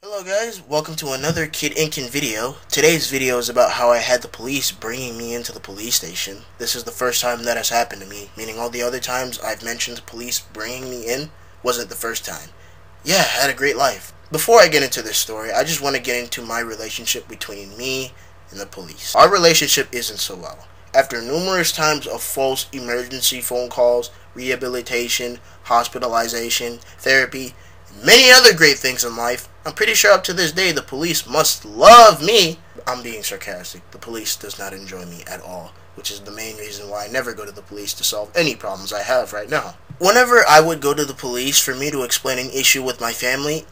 Hello guys, welcome to another Kid Inkin video. Today's video is about how I had the police bringing me into the police station. This is the first time that has happened to me, meaning all the other times I've mentioned police bringing me in wasn't the first time. Yeah, I had a great life. Before I get into this story, I just want to get into my relationship between me and the police. Our relationship isn't so well. After numerous times of false emergency phone calls, rehabilitation, hospitalization, therapy, and many other great things in life, I'm pretty sure up to this day the police must love me. I'm being sarcastic. The police does not enjoy me at all, which is the main reason why I never go to the police to solve any problems I have right now. Whenever I would go to the police for me to explain an issue with my family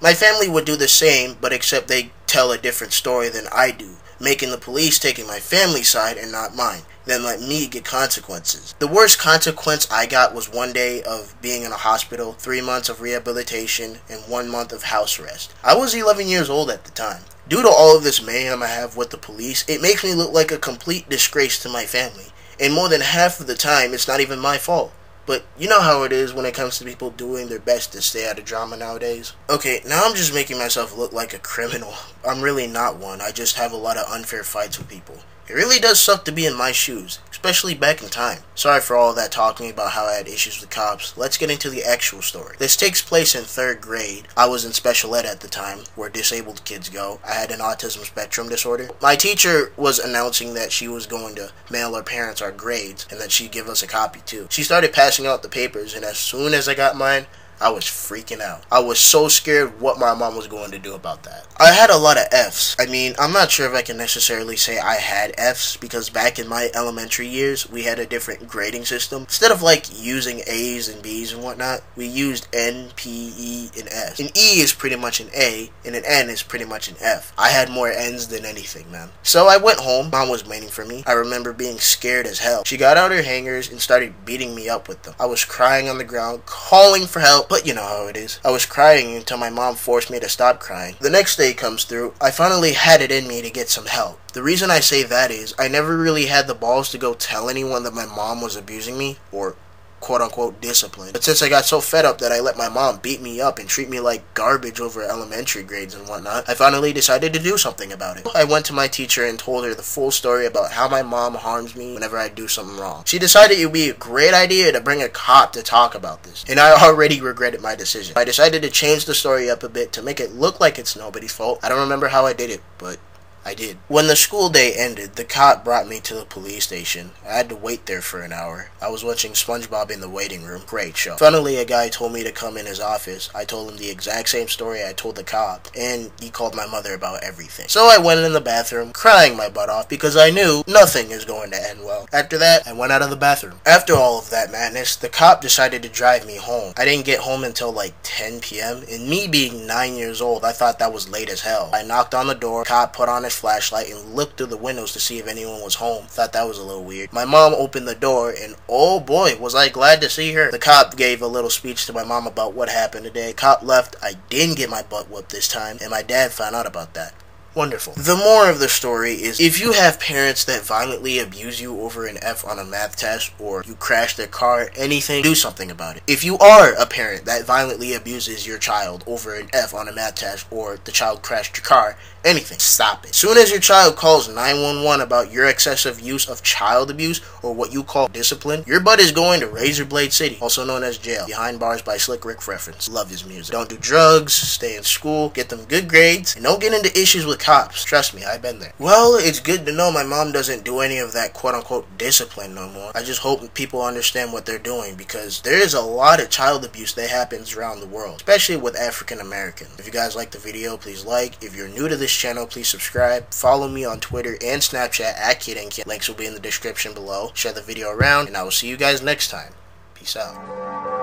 would do the same, but except they tell a different story than I do, making the police taking my family's side and not mine, then let me get consequences. The worst consequence I got was 1 day of being in a hospital, 3 months of rehabilitation, and 1 month of house arrest. I was 11 years old at the time. Due to all of this mayhem I have with the police, it makes me look like a complete disgrace to my family, and more than half of the time it's not even my fault. But you know how it is when it comes to people doing their best to stay out of drama nowadays. Okay, now I'm just making myself look like a criminal. I'm really not one. I just have a lot of unfair fights with people. It really does suck to be in my shoes, especially back in time. Sorry for all that talking about how I had issues with cops. Let's get into the actual story. This takes place in 3rd grade. I was in special ed at the time, where disabled kids go. I had an autism spectrum disorder. My teacher was announcing that she was going to mail our parents our grades, and that she'd give us a copy too. She started passing out the papers, and as soon as I got mine, I was freaking out. I was so scared what my mom was going to do about that. I had a lot of F's. I mean, I'm not sure if I can necessarily say I had F's, because back in my elementary years, we had a different grading system. Instead of like using A's and B's and whatnot, we used N, P, E, and S. An E is pretty much an A, and an N is pretty much an F. I had more N's than anything, man. So I went home. Mom was waiting for me. I remember being scared as hell. She got out her hangers and started beating me up with them. I was crying on the ground, calling for help. But you know how it is. I was crying until my mom forced me to stop crying. The next day comes through. I finally had it in me to get some help. The reason I say that is I never really had the balls to go tell anyone that my mom was abusing me or quote-unquote discipline. But since I got so fed up that I let my mom beat me up and treat me like garbage over elementary grades and whatnot, I finally decided to do something about it. I went to my teacher and told her the full story about how my mom harms me whenever I do something wrong. She decided it would be a great idea to bring a cop to talk about this, and I already regretted my decision. I decided to change the story up a bit to make it look like it's nobody's fault. I don't remember how I did it, but I did. When the school day ended, the cop brought me to the police station. I had to wait there for an hour. I was watching SpongeBob in the waiting room. Great show. Finally, a guy told me to come in his office. I told him the exact same story I told the cop, and he called my mother about everything. So I went in the bathroom, crying my butt off, because I knew nothing is going to end well. After that, I went out of the bathroom. After all of that madness, the cop decided to drive me home. I didn't get home until like 10 p.m., and me being 9 years old, I thought that was late as hell. I knocked on the door, the cop put on his flashlight and looked through the windows to see if anyone was home. Thought that was a little weird. My mom opened the door, and oh boy, was I glad to see her. The cop gave a little speech to my mom about what happened today. Cop left. I didn't get my butt whooped this time, and my dad found out about that. Wonderful. The moral of the story is, if you have parents that violently abuse you over an F on a math test, or you crash their car, anything, do something about it. If you are a parent that violently abuses your child over an F on a math test, or the child crashed your car, anything, stop it. As soon as your child calls 911 about your excessive use of child abuse, or what you call discipline, your butt is going to Razor Blade City, also known as jail. Behind Bars by Slick Rick reference. Love his music. Don't do drugs, stay in school, get them good grades, and don't get into issues with cops. Trust me, I've been there. Well, it's good to know my mom doesn't do any of that quote-unquote discipline no more. I just hope people understand what they're doing, because there is a lot of child abuse that happens around the world, especially with African Americans. If you guys like the video, please like. If you're new to this channel, please subscribe. Follow me on Twitter and Snapchat at KidInkin. Links will be in the description below. Share the video around, and I will see you guys next time. Peace out.